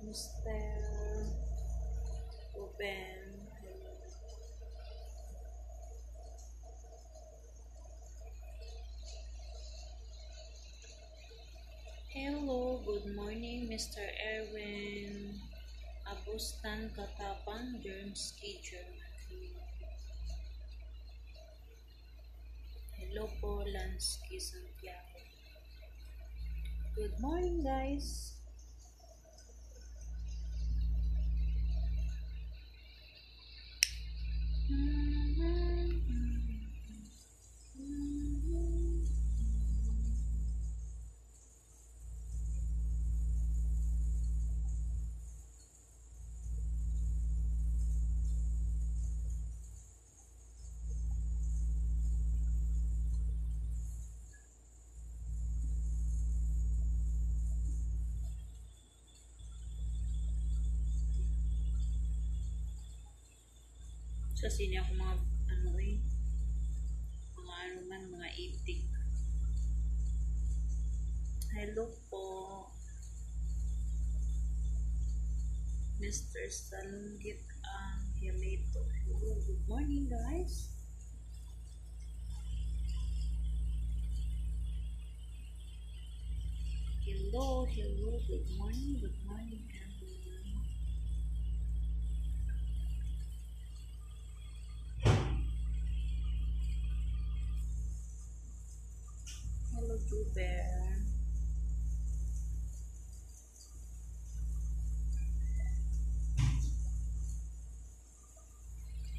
Mr. Ruben. Hello, good morning, Mr. Erwin. Abustan Katapang, Germski, Germany. Hello po, Lansky Santiago. Good morning, guys. Kasi niya ako mga mga eating. Hello po, Mr. Salungit Angelito. Hello, good morning, guys. Hello, good morning, everyone. Hello, Juber.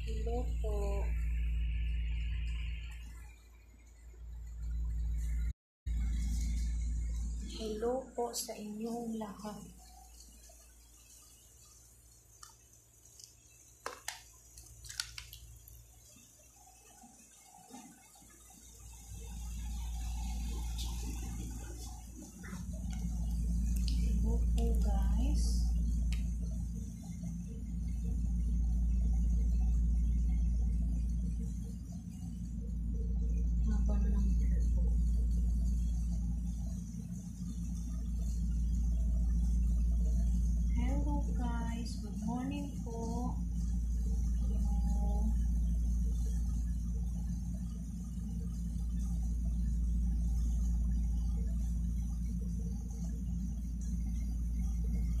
Hello po. Hello po sa inyong lahat. Hello po, guys. Hello, guys. Good morning po.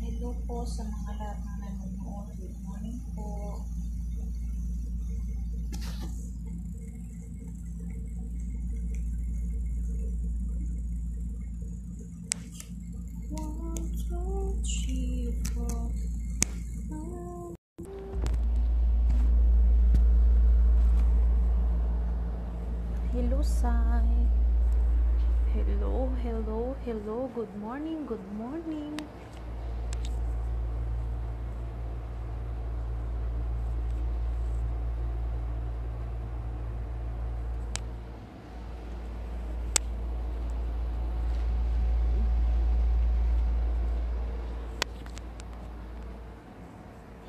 Hello po sa mga lahat na nanonood. Good morning po. Hello, Sai. Hello. Good morning.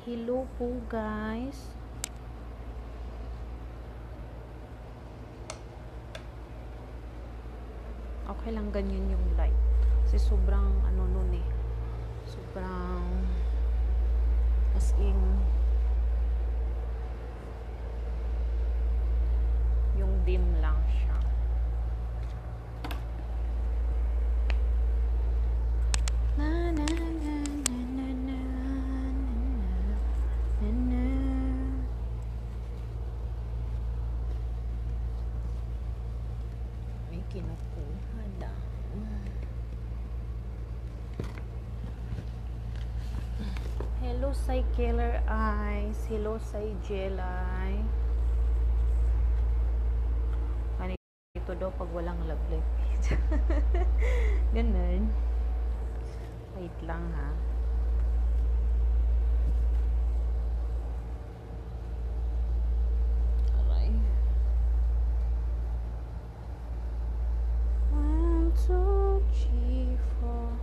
Hello po, guys. Okay lang ganyan yung light. Kasi sobrang nun eh. Sobrang as in yung dim lang siya. May kinukuha lang. Hello, Sai Killer Eyes. Hello, Sai Jelay. Ito daw pag walang love life. Ganun. Wait lang, ha. Aray. 1, 2, 3, 4.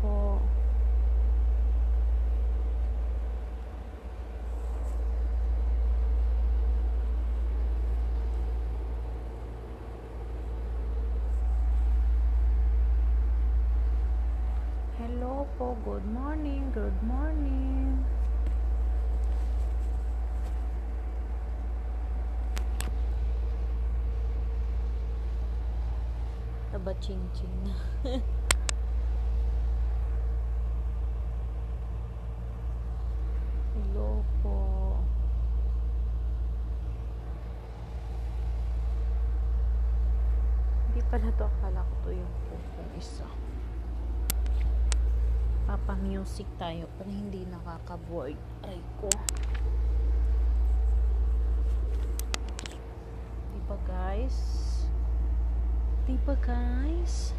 po. Hello po. Good morning. Good morning. Taba ching-ching. Hello po. Hindi pala to. Akala ko to yung pupong isa. Papa-music tayo para hindi nakaka-board. Aray ko. Diba guys? Diba guys?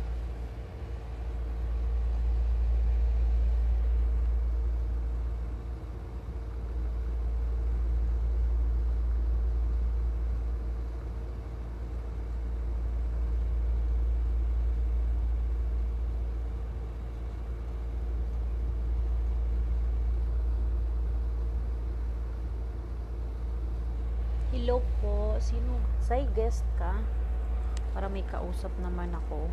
Hello po. Sino? Say guest ka? Para may kausap naman ako.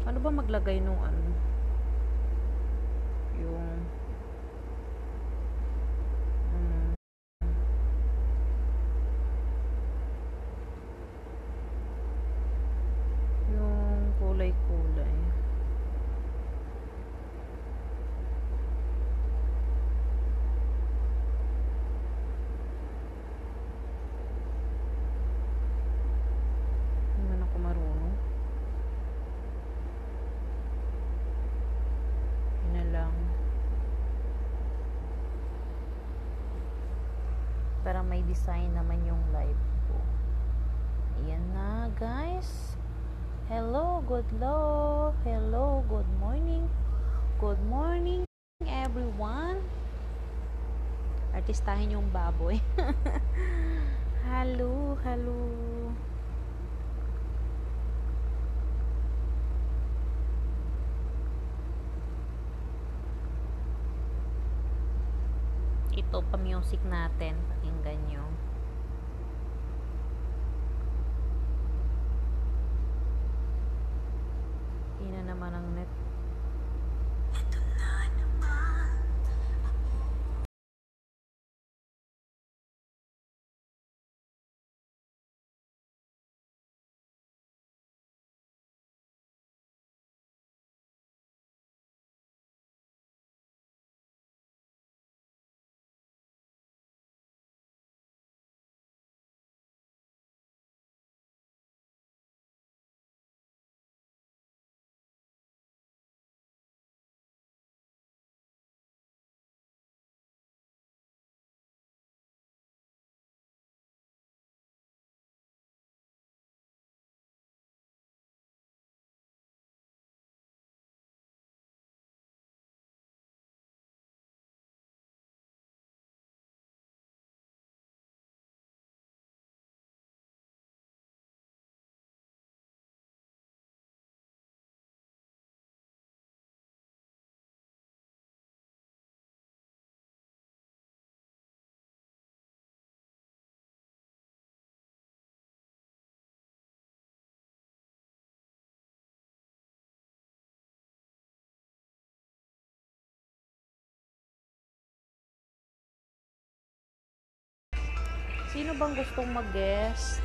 Ano ba maglagay nung ano? Yung yung kulay-kulay. Hindi man ako marunong. Yun na lang. Para may design naman yung live ko. Ayan na guys. Hello, hello, good morning. Good morning everyone. Artistahin yung baboy. Hello, hello. Ito pa music natin. Pakinggan nyo. Ina naman ang net. Sino bang gustong mag-guest?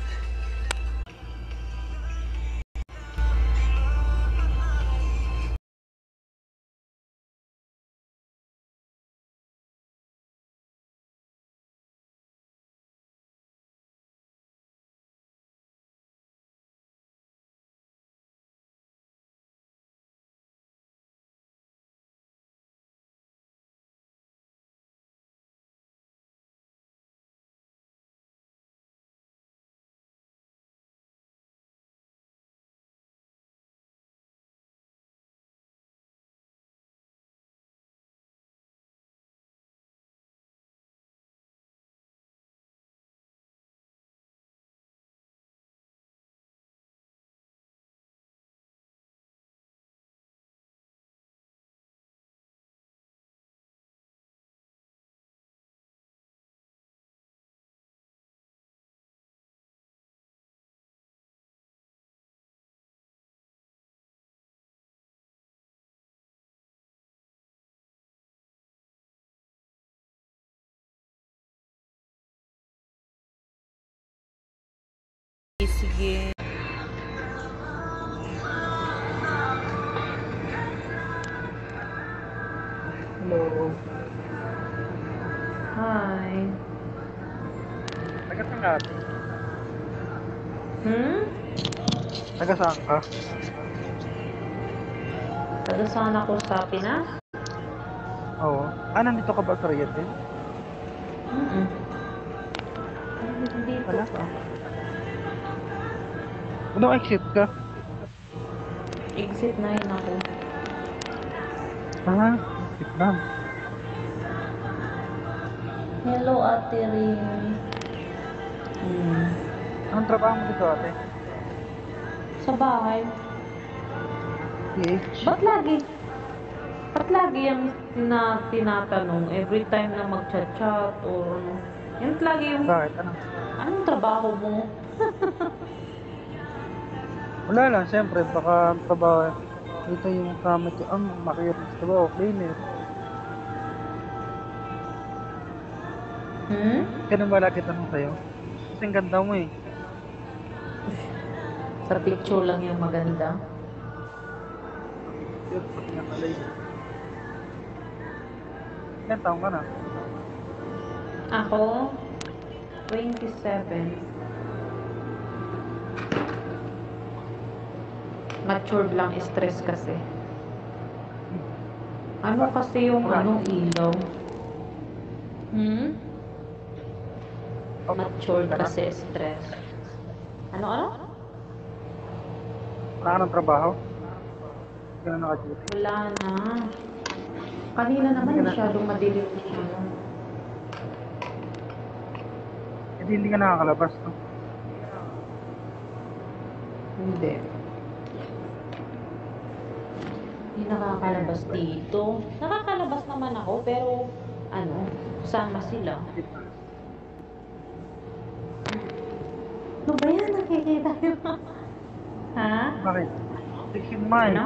Sige. Hello. Hi. Taga saan ka ate? Hmm? Taga saan ka? Taga saan ako sa Pinas? Oo. Nandito ka ba sa Riyadh din? Mm-mm. Dito Wala. ka. Ano exit ka? Exit 9 ako. Exit lang. Hello, Ate Rin. Anong trabaho mo dito ate? Sa bahay. PH? Ba't lagi yung tinatanong every time na mag-chat-chat or ano? Yan lagi yung, Bakit? Ano? anong trabaho mo? Wala lang, siyempre. Baka ang trabaho. Dito yung comment ko, makinis ka ba o cleaner? Kaya ba lagi tanong sa'yo? Kasi ang ganda mo eh. Sa picture lang yung maganda. Yun, pati nakalay. Ilan taong ka na? Ako, 27. Matured lang, stress kasi. Ano kasi yung ilaw? Matured kasi stress. Ano? Wala ka ng trabaho? Hindi ka na naka-duty? Wala na. Kanina naman masyadong madilim yung ano. Hindi ka nakakalabas, no? Hindi. Hindi nakakalabas dito. Nakakalabas naman ako, pero sama sila. Ano ba yan? Nakikita nyo? Ha? Bakit? Sexy mo nga eh. Ano?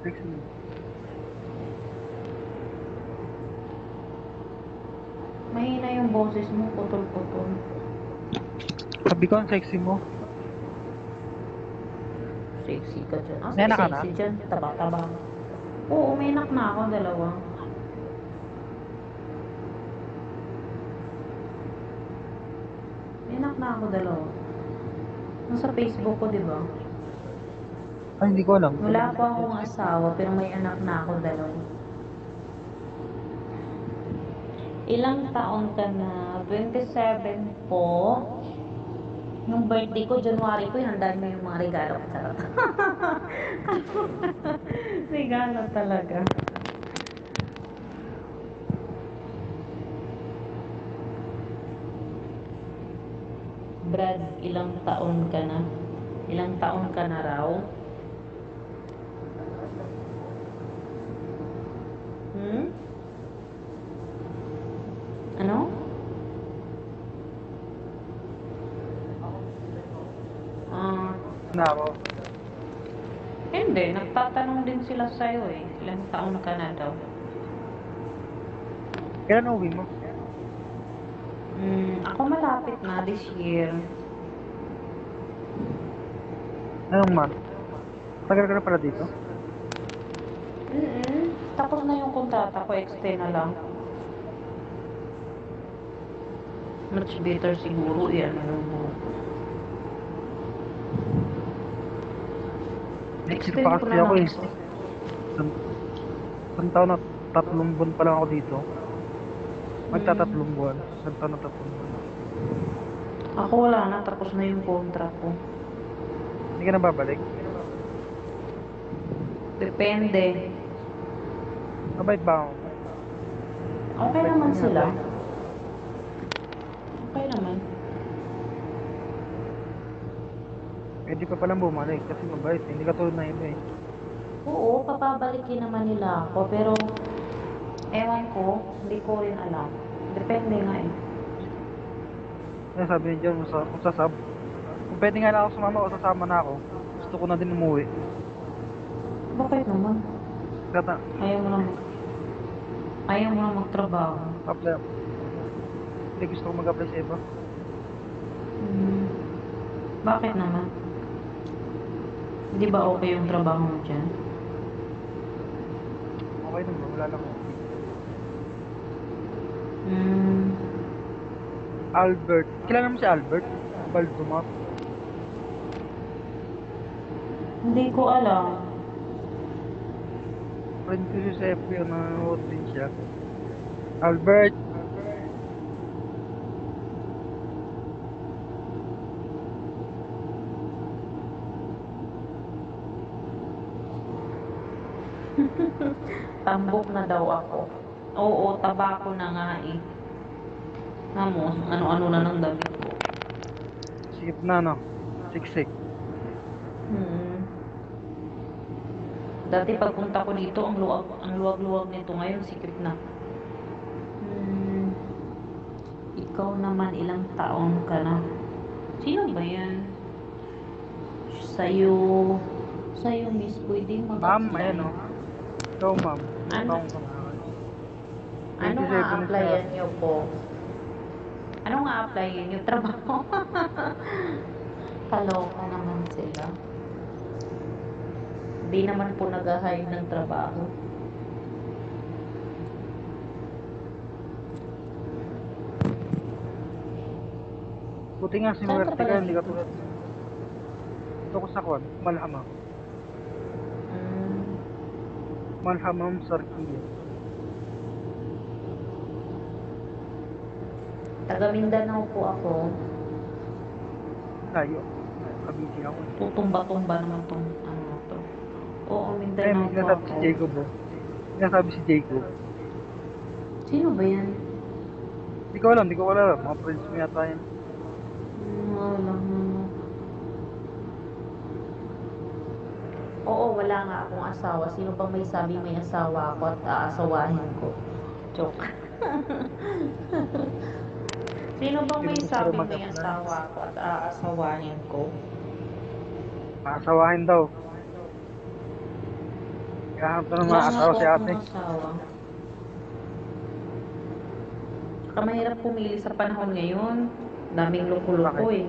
Sexy mo. Mahina yung boses mo, putol-putol. Sabi ko ang sexy mo. Sexy ka dyan. May anak ka na? Sexy dyan. Taba-taba. Oo, may anak na ako, dalawa. May anak na ako, dalawa. Nasa Facebook ko, di ba? Ay, hindi ko alam. Wala pa akong asawa, pero may anak na ako, dalawa. Ilang taon ka na? 27 po. Yung birthday ko, January ko, handaan mo yung mga regalo ko. Charot. Regalo talaga. Brad, ilang taon ka na? Ilang taon ka na raw? Ano? Na ako. Hindi. Nagtatanong din sila sa'yo eh. Ilang taon ka na daw? Kailan uwi mo? Ako malapit na this year. Anong month? Tagal ka na pala dito? Tapos na yung kontrata ko. Extend na lang. Much better siguro yan. Exit pa kasi ako eh. Isang taon na 3 buwan pa lang ako dito. Magtatatlong buwan. Isang taon na 3 buwan. Ako wala na. Tapos na yung contract ko. Hindi ka na babalik? Depende. Mabait ba ako? Okay naman sila. Okay naman. Pwede pa palang bumalik kasi mabait. Hindi ka tulad na iba eh. Oo, papabalikin naman nila ako. Pero, ewan ko, hindi ko rin alam. Depende nga eh. Kaya sabi niya dyan, kung sasab. Kung pwede nga lang ako sumama o sasama na ako. Gusto ko na din umuwi. Bakit naman? Kata, Ayaw mo na magtrabaho. apply. Hindi gusto ko mag-apply sa iba. Bakit naman? Di ba okay yung trabaho mo dyan? Okay naman, wala lang ako. Hmm, Albert. Kilala mo si Albert? Baldumar. hindi ko alam. Friend ko siya sa FB, nanonood din siya. Albert! Tambok na daw ako. Oo, tabako na nga eh. Amo, ano-ano na ng damit ko. Sikip na, no? Siksik. Hmm. Dati pagpunta ko dito, ang luwag-luwag nito. Ngayon, sikip na. Hmm. Ikaw naman, ilang taon ka na? Sino ba yan? Sa'yo, sa'yo miss, pwede Ma'am, mag-apply. ayan, no? Ikaw, ma'am. Ano? Taong ka na. Ano 27 nga na siya. applyan nyo po? Ano nga applyan nyo? Trabaho? Kaloka naman sila. Di naman po nag-hire ng trabaho. Buti nga, Saan ka sinuwerte pala ka, hindi ka dito? tulad. Ito ko sa kwan, Malhama. Hmm. Malhamam Sarkiya. Taga Mindanao po ako. Layo. Kabiti ako. Tutumba-tumba naman tong ano to. Oo, Ay, Mindanao may po sinasabi ako. si Jacob, oh. Sinasabi si Jacob. Sino ba yan? Di ko alam. Mga friends mo yata yan. Wala nga. Oo, wala nga akong asawa. Sino bang may sabi may asawa ako at aasawahin ko? Joke. Sino bang may Sino gusto sabi rin may mag-apply? asawa ako at aasawahin ko? Maasawahin daw. Kahanap na ng mga Wala nga asawa po si ate. akong asawa. Saka mahirap pumili sa panahon ngayon. Daming loko-loko Bakit? eh.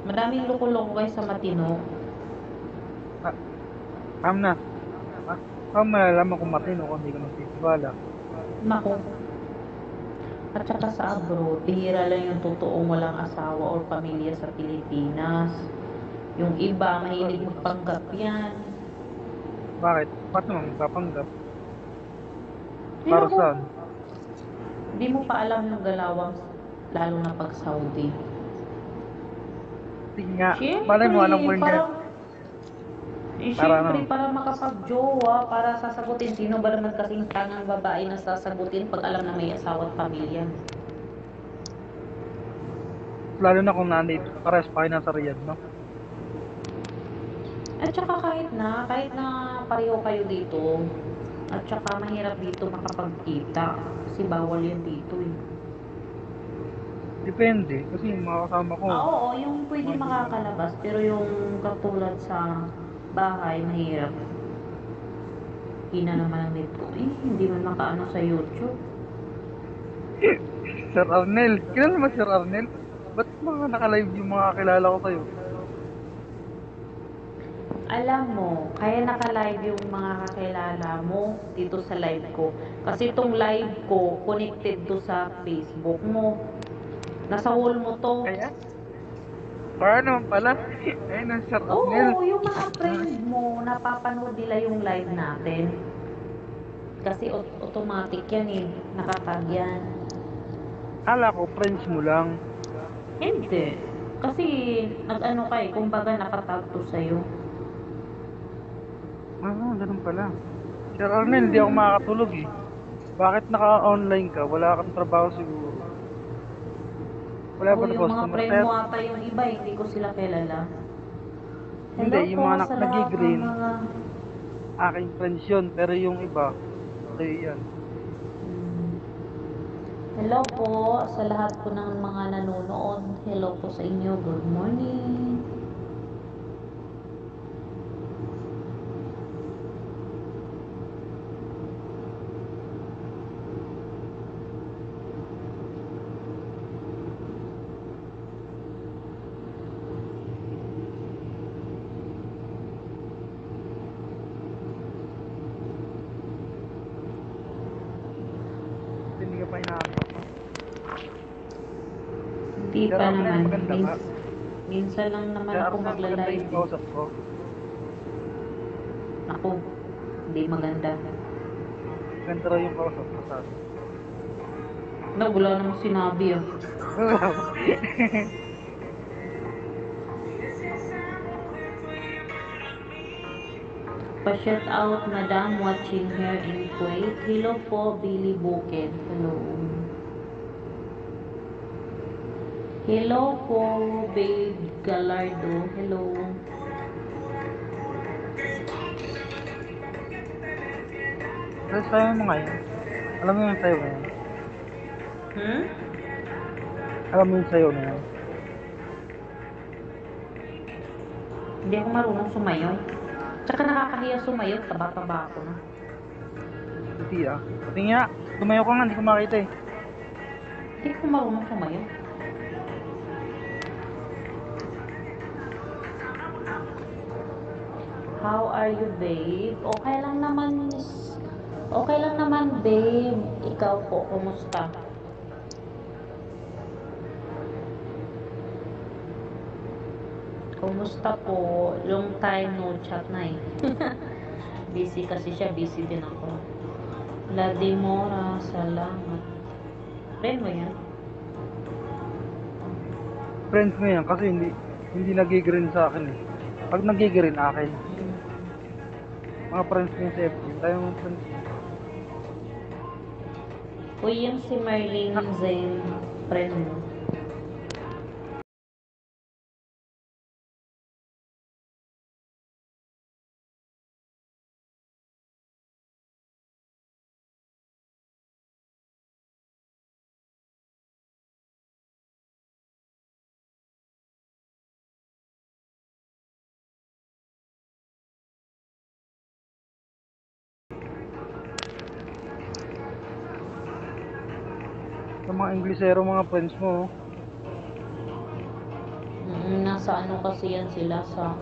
Madaming loko-loko kaysa matino. Kam na. Kam malalaman kung matino kung hindi ka magtitiwala. Naku. At saka sa abroad, bihira lang yung totoong walang asawa or pamilya sa Pilipinas. Yung iba, mahilig magpanggap yan. Bakit? Ba't naman magpapanggap? Pero Para kung saan? di mo pa alam yung galawang, lalo na pag Saudi. Sige nga. Siyempre, Malay mo, alam ko yun dyan. Siyempre, para makapag-jowa, para sasagutin. Sino ba naman kasing tangang babae na sasagutin pag alam na may asawa at pamilya? Lalo na kung nandito. Pares pa kayo nasa Riyadh, no? At saka kahit na pareho kayo dito, at saka mahirap dito makapagkita. Kasi bawal yan dito eh. Depende. Kasi yung mga kasama ko. Oo, yung pwede makakalabas, pero yung katulad sa bahay, mahirap. Hina naman ang net ko. Hindi man makaano sa YouTube. Sir Arnel. Kilala naman Sir Arnel? Ba't mga naka-live yung mga kilala ko sa'yo? Alam mo, kaya naka-live yung mga kakilala mo dito sa live ko. Kasi itong live ko, connected to sa Facebook mo. Nasa wall mo to. Kaya? Para naman pala. Ayun ang Sir Arnel. Oo, yung mga friend mo, napapanood nila yung live natin. Kasi automatic yan eh. Nakatag yan. Kala ko, friends mo lang. Hindi. Kasi nag-ano ka eh, kumbaga nakatag to sa'yo. Ganun pala. Sir Arnel, hindi ako makakatulog eh. Bakit naka-online ka? Wala kang trabaho siguro. Wala ba na Oo, yung mga customer friend sir? mo ata yung iba, hindi ko sila kilala. Hindi, Hello yung po mga sa lahat nag-green. ng mga... Aking friends yun, pero yung iba, kayo yan. Hello po sa lahat po ng mga nanonood. Hello po sa inyo. Good morning. Hindi Sir pa Arnel, naman. maganda ba? Minsan lang naman Sir ako Arnel, maganda magla-live. yung kausap ko. Ako, hindi maganda. Maganda raw yung kausap ko sa akin. Wala namang sinabi ah. Pa-shout out, madam, watching here in Kuwait. Hello po, Billy Bukid. Hello. Hello po, Babe Galardo. Hello. Pero sayo mo ngayon. Alam mo yung sayo na yan? Hmm? Alam mo yung sayo na yan? Hindi ako marunong sumayaw. Tsaka nakakahiya sumayaw. Taba-taba ako na. Hindi ah. Pati nga, tumayo ka nga, hindi ko makita eh. Hindi ko marunong sumayaw. How are you, babe? Okay lang naman, miss. Okay lang naman, babe. Ikaw po, kumusta? Kumusta po? Long time no chat na eh. Busy kasi siya, busy din ako. Ladimora, salamat. Friend mo yan? Friends mo yan kasi hindi nagigreen sa akin eh. Pag nagigreen akin, mga friends mo yung sa FB, tayo mga friends mo. Uy, yung si Marlene Zain, friend mo. Sa mga Inglesero, mga friends mo, oh. Nasa ano kasi yan sila sa...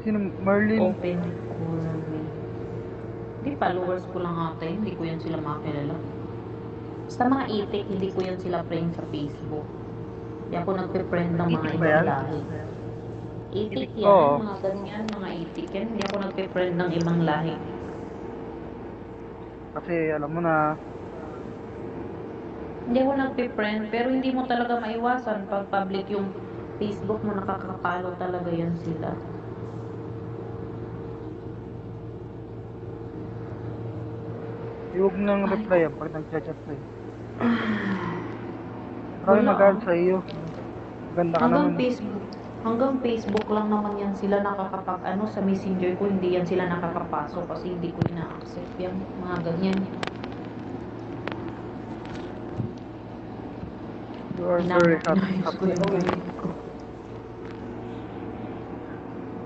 Sino? Marlene? Open economy. Hindi, followers ko lang ata yun. Hindi ko yan sila makilala. Basta mga itik, hindi ko yan sila friend sa Facebook. Hindi ako nagpe-friend ng mga Itik ba ibang yan? lahi. Itik Itik, yan, oo. mga ganyan, mga itik yan. Hindi ako nagpe-friend ng ibang lahi. Kasi alam mo na, Hindi ako nagpe-friend, pero hindi mo talaga maiwasan pag public yung Facebook mo, nakakapalo talaga yan sila. huwag nang reply yan pag nag-chat ka eh. Marami Wala, mag-add sa iyo. Ganda ka Hanggang naman. Facebook, hanggang Facebook lang naman yan sila nakakapag ano sa Messenger ko, hindi yan sila nakakapasok kasi hindi ko ina-accept yung mga ganyan. You are very hot. Inayos ko yung gamit ko.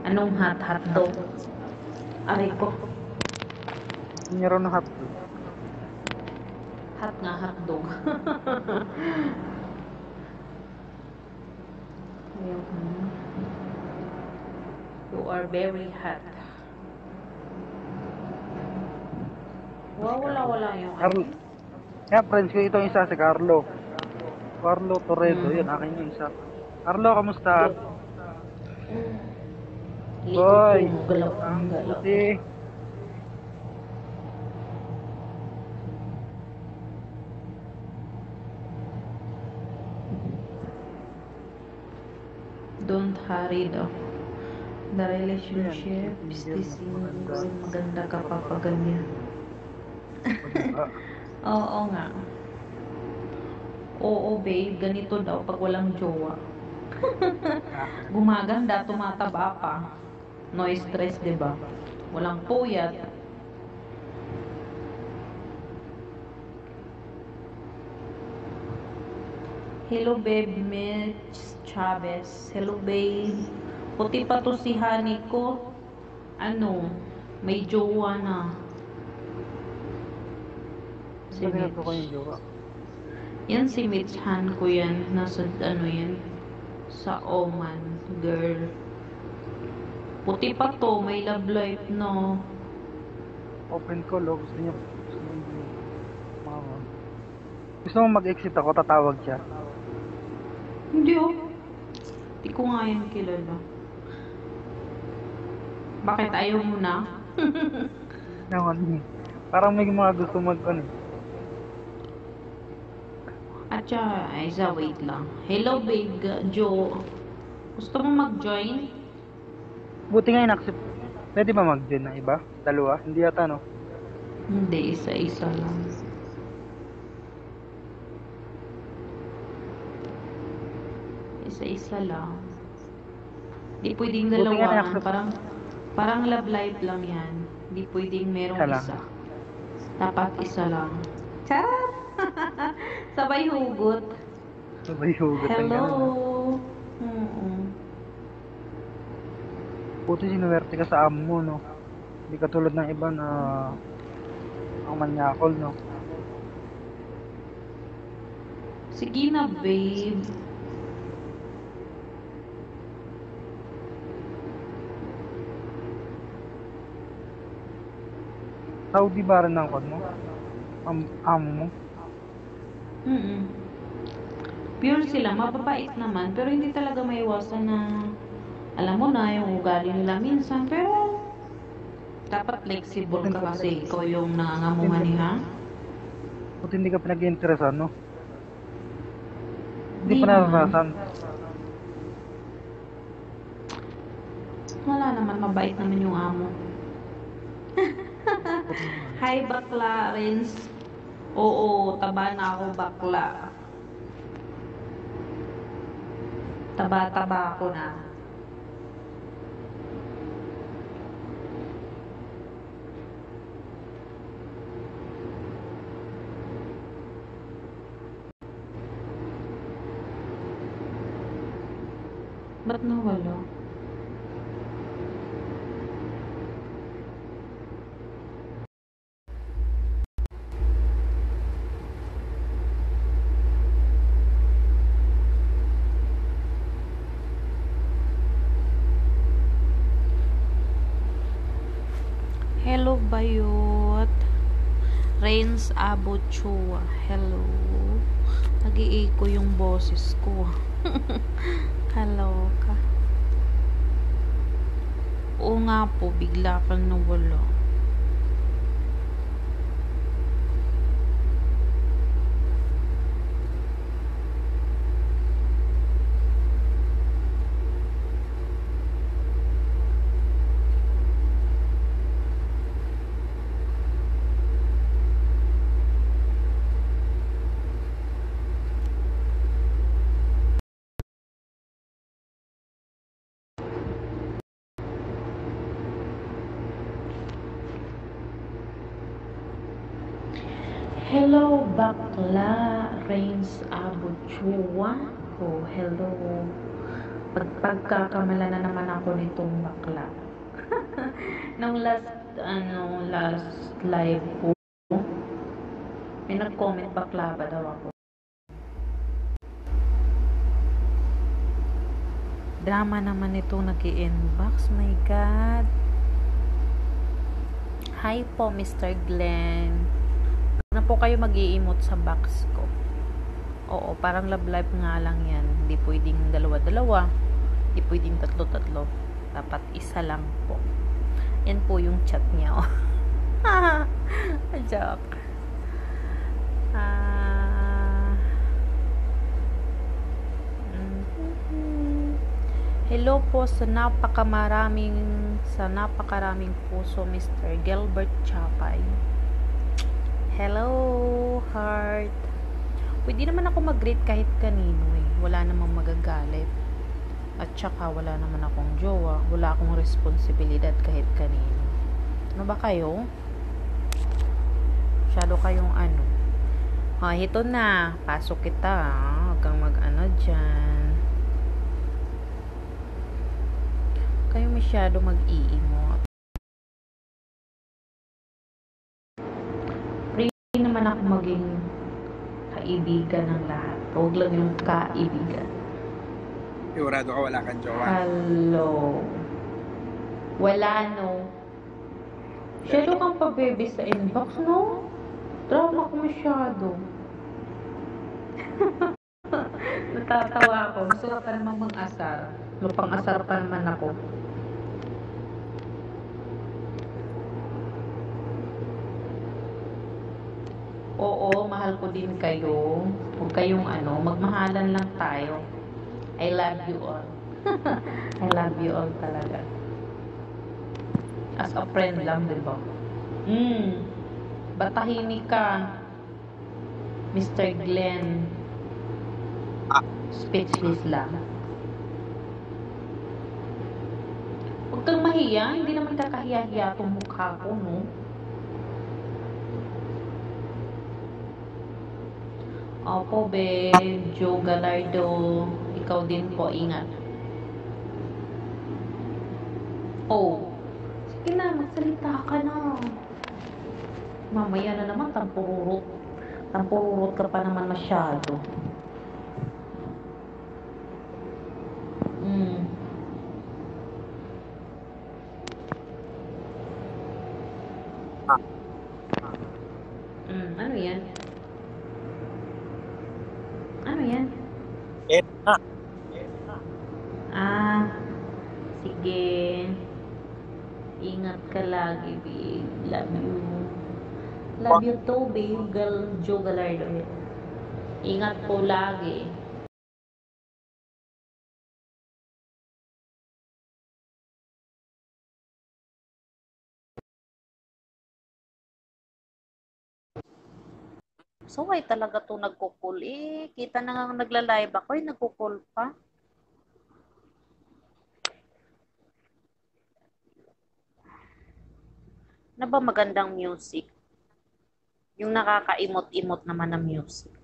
Anong hot daw? Aray ko. Hindi raw na hot. Hot nga, hotdog. You are very hot. Wow, wala yung Carlo. Kaya friends ko itong isa si Carlo. Carlo Torredo, yun akin yung isa. Carlo, kamusta? Boy, Galaw. ang puti. Don't hurry daw. The relationship is the single. Maganda ka pa pag ganyan. Oo nga. Oo, babe. Ganito daw pag walang jowa. Gumaganda, tumataba pa. No stress, diba? Walang puyat. Hello, babe. Mitch Chavez. Hello, babe. Puti pa to si honey ko. Ano, may jowa na. Si Ba't Mitch. ko yung jowa? Yan si Mitch Han ko yan. Nasa ano yan. Sa Oman. Girl. Puti pa to. May love life, no. Open call, oh. Gusto niya. Gusto mo mag-exit ako, tatawag siya. Hindi oh. Hindi ko nga yan kilala. Bakit ayaw mo na? Naman, parang may mga gusto mag-ano. At siya, Aiza, wait lang. Hello, Big Joe. Gusto mo mag-join? Buti nga in-accept. Pwede ba mag-join ng iba? Dalawa? Hindi yata, no? Hindi, isa-isa lang. Isa-isa lang. Hindi pwedeng Buti nga dalawa. na-accept. Parang love life lang yan. Hindi pwedeng merong Isa lang. isa. Dapat isa lang. Charot! Sabay hugot. Sabay hugot ang Hello! ganun. Buti sinuwerte ka sa amo mo, no? Hindi katulad ng iba na ang manyakol, no? Sige na, babe. Saudi ba rin ang kod mo? Amo mo? Pure sila, mababait naman, pero hindi talaga maiwasan na alam mo na yung ugali nila minsan, pero dapat flexible ka kasi ikaw yung nangangamuhan niya. Buti hindi ka pinag-iinteresan, no? Hindi Di pa naman. naranasan. Wala naman, mabait naman yung amo. Hi, bakla, Rins. Oo, taba na ako, bakla. Taba-taba ako na. Ba't nawala? Hello, Bayot. Rains Abochua. Hello. Nag-i-echo yung boses ko. Kaloka. Oo nga po, bigla kang nawala. Hello, bakla. Rains Abochua. Oh, hello. Pagkakamala na naman ako nitong bakla. Nung last live ko, may nag-comment bakla ba daw ako. Drama naman itong nag-i-inbox. My God. Hi po, Mr. Glenn. Na po kayo mag-i-emote sa box ko. Oo, parang love life nga lang yan. Hindi pwedeng dalawa-dalawa. Hindi pwedeng tatlo-tatlo. Dapat isa lang po. Yan po yung chat niya. Oh. Joke. Hello po sa napakaraming puso, Mr. Gilbert Chapay. Hello, heart. Pwede naman ako mag-greet kahit kanino eh. Wala namang magagalit. At saka wala naman akong jowa. Wala akong responsibilidad kahit kanino. Ano ba kayo? Masyado kayong ano. Ito na. Pasok kita. kang mag-ano dyan. Kayo masyado mag-i-emote. Free naman ako maging kaibigan ng lahat. Huwag lang yung kaibigan. Sigurado ka wala kang jowa. Hello. Wala, no? Masyado kang pa-baby sa inbox, no? Drama ko masyado. Natatawa ako. Gusto ka namang mang-asar. Mapang-asar pa naman ako. Oo, mahal ko din kayo. Huwag kayong magmahalan lang tayo. I love you all. I love you all talaga. As a friend lang, di ba? Batahimik ka. Mr. Glenn. Speechless lang. Huwag kang mahiya. Hindi naman kakahiya-hiya itong mukha ko, no? Opo, be. Joe Gallardo. Ikaw din po, ingat. Oh. Sige na, magsalita ka na. Mamaya na naman, tampururot. Tampururot ka pa naman masyado. Ano yan? Ano yan? Sige. Ingat ka lagi, babe. Love you. Love you too, babe. Joe Gallardo. Ingat po lagi. So, ay talaga to nagkukul. Kita na nga nagla-live ako, nagkukul pa. Ano ba magandang music? Yung nakaka-imot-imot naman na music.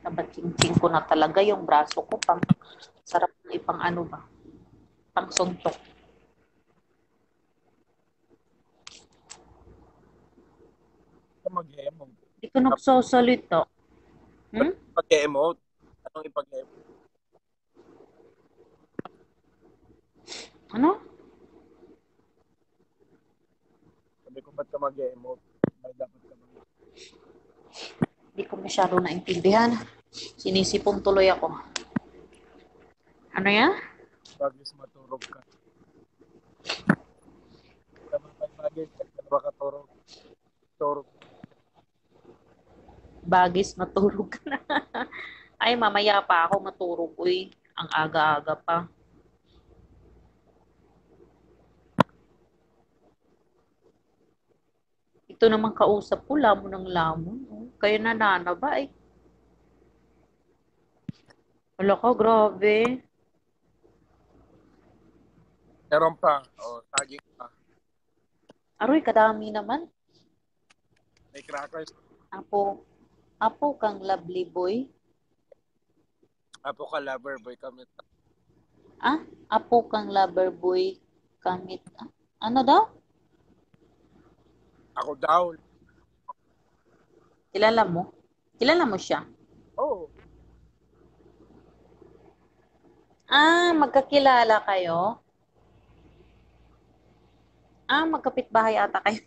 Tabatsing-tsing ko na talaga yung braso ko. Sarap ng ipang pang suntok. Mag-emote. Hindi ko nagsasalita. Mag-emote? Anong ipag-emote? Ano? Sabi ko, ba't ka mag-emote? May dapat ka mag-emote. Hindi ko masyado naintindihan. Sinisipon tuloy ako. Ano yan? Bagis maturog ka. Bagis, ba ka turog? Turog. Bagis matulog ka na. Ay, mamaya pa ako maturog. Uy, ang aga-aga pa. Ito naman kausap ko, lamon ng lamon. Oh. Kayo nanana ba eh? Wala ka, grabe. Meron pa. Saging pa. Aroy, kadami naman. May crackers. Apo kang lovely boy. Apo ka lover boy kamit. Apo kang lover boy kamit. Ano daw? Ako daw. Kilala mo? Kilala mo siya? Oo. Magkakilala kayo? Magkapitbahay ata kayo.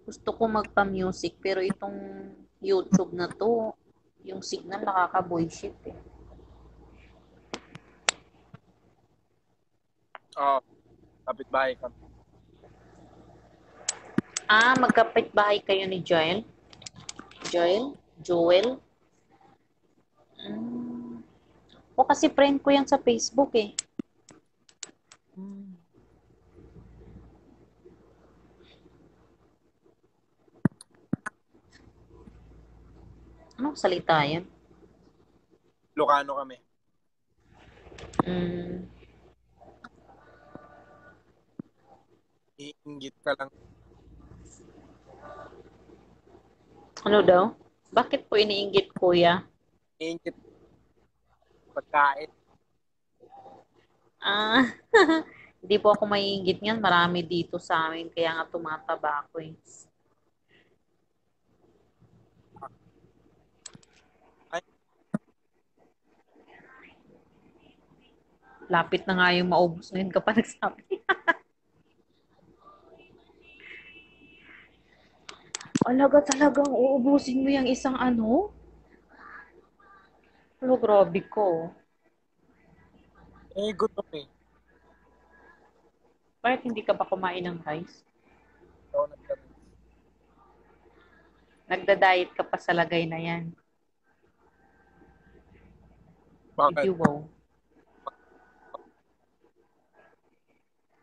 Gusto ko magpa-music pero itong YouTube na to, yung signal nakaka-bullshit eh. Kapitbahay kami. Magkapitbahay kayo ni Joel? Joel? Kasi friend ko yan sa Facebook eh. Anong salita yan? Ilocano kami. Mm. Iinggit ka lang. Ano daw? Bakit po iniinggit, kuya? Iinggit pagkain. Ah, hindi po ako maiinggit niyan. Marami dito sa amin. Kaya nga tumataba ako eh. Ay, Lapit na nga yung maubos ngayon ka pa nagsabi. Alaga talagang uubusin mo yung isang ano? Ano, grabe ko. gutom eh. Bakit hindi ka ba kumain ng rice? Ako nagkaroon. Nagda-diet ka pa sa lagay na yan. Bakit? Hindi, wow.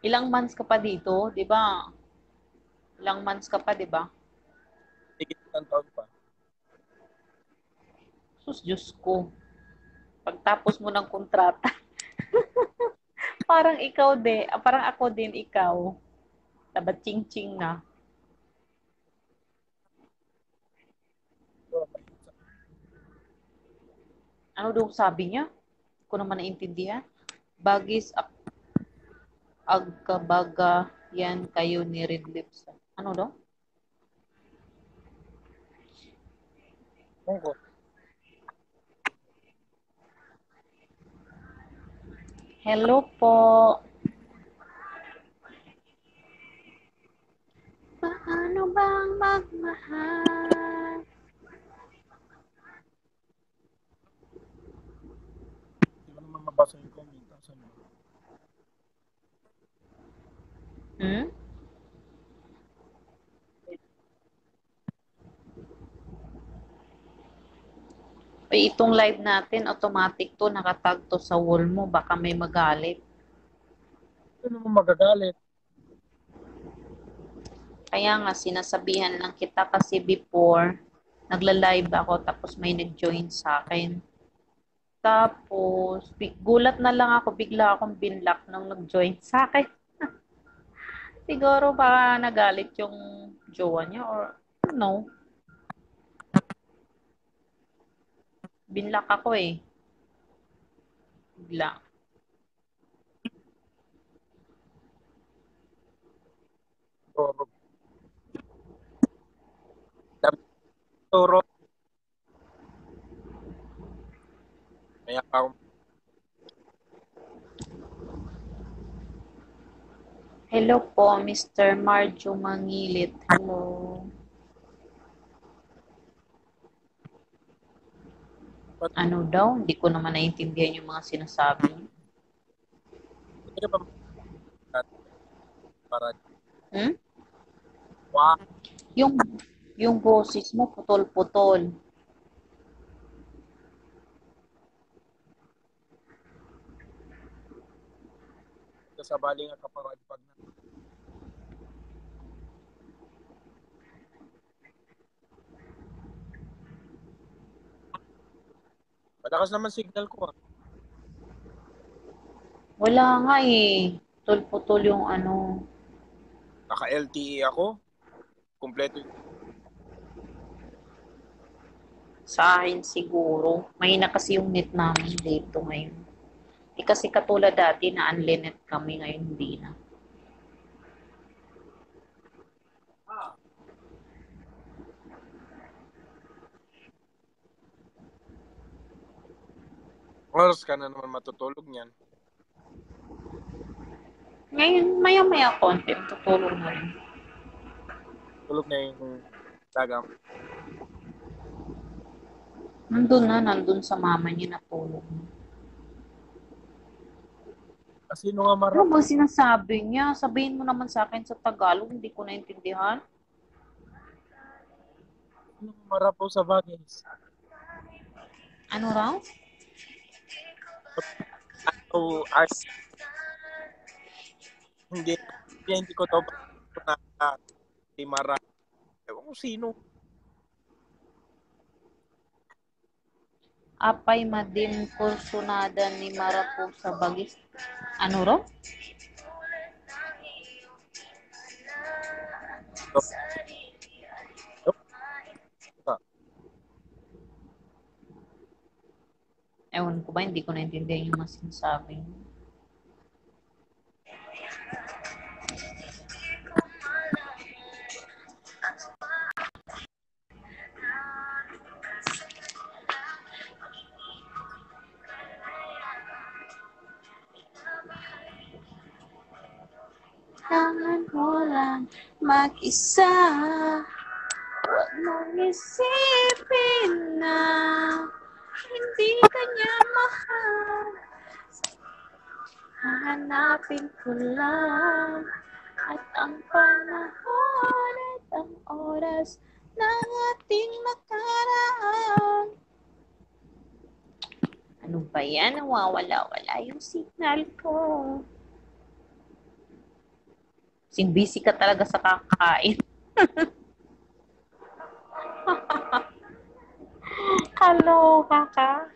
Ilang months ka pa dito, di ba? Ilang months ka pa, di ba? Higit ng taon pa. Sus, Diyos ko. Pagtapos mo ng kontrata, parang ikaw parang ako din ikaw. Tabat ching-ching na. So, Ano daw sabi niya? Hindi ko naman naintindihan. Bagis agkabaga yan kayo ni Red Lips. Ano daw? ko. Hello po. Paano bang magmahal? Hindi ko naman mabasa yung comment. Asan mo? Hmm? Ay, itong live natin, automatic to, nakatag to sa wall mo. Baka may magalit. Hindi naman magagalit. Kaya nga, sinasabihan lang kita kasi before, nagla-live ako tapos may nag-join sa akin. Tapos, gulat na lang ako, bigla akong binlock nung nag-join sa akin. Siguro baka nagalit yung jowa niya or no. Binlock ako eh. Bigla. Turo. Dami turo. Kaya ako. Hello po, Mr. Marjo Mangilit. Hello. Ano daw? Hindi ko naman naiintindihan yung mga sinasabi niyo. Hindi ka ba para Hmm? wow. Yung, yung boses mo, putol-putol. Kasabali nga kapag pag na. Malakas naman signal ko ah. Wala nga eh. Putol-putol yung ano. Naka-LTE ako. Kompleto yung Sa akin siguro. Mahina kasi yung net namin dito ngayon. Di kasi katulad dati na unlimited kami ngayon hindi na. oras ka na naman matutulog niyan. Ngayon, maya-maya konti, tutulog na rin. Tulog na yung dagang. Nandun sa mama niya natulog. Kasi nung nga Ano marap, ba sinasabi niya? Sabihin mo naman sa akin sa Tagalog, hindi ko naintindihan. nung marap po sa bagis. Ano raw? So, ay, hindi, hindi ko to na si Mara. Ewan ko sino. Apay madim kursunada ni Marapo sa Bagis. Ano ro? Ah, Ewan ko ba, hindi ko naintindihan yung mga sinasabi niyo. Kailangan mo lang mag-isa. Huwag mong isipin na hindi ka niya mahal. Hahanapin ko lang at ang panahon at ang oras ng ating nakaraan. Ano ba yan? Nawawala-wala yung signal ko. Busy ka talaga sa kakain. Kaloka ka.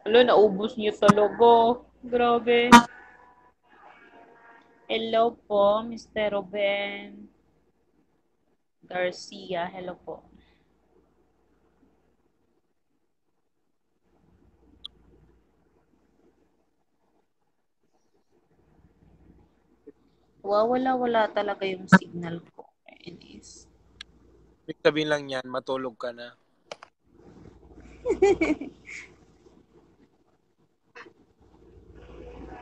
Hello, naubos niyo talaga. Grabe. Hello po, Mr. Ruben Garcia. Hello po. Wala talaga yung signal ko. Inis. ibig sabihin lang yan, matulog ka na.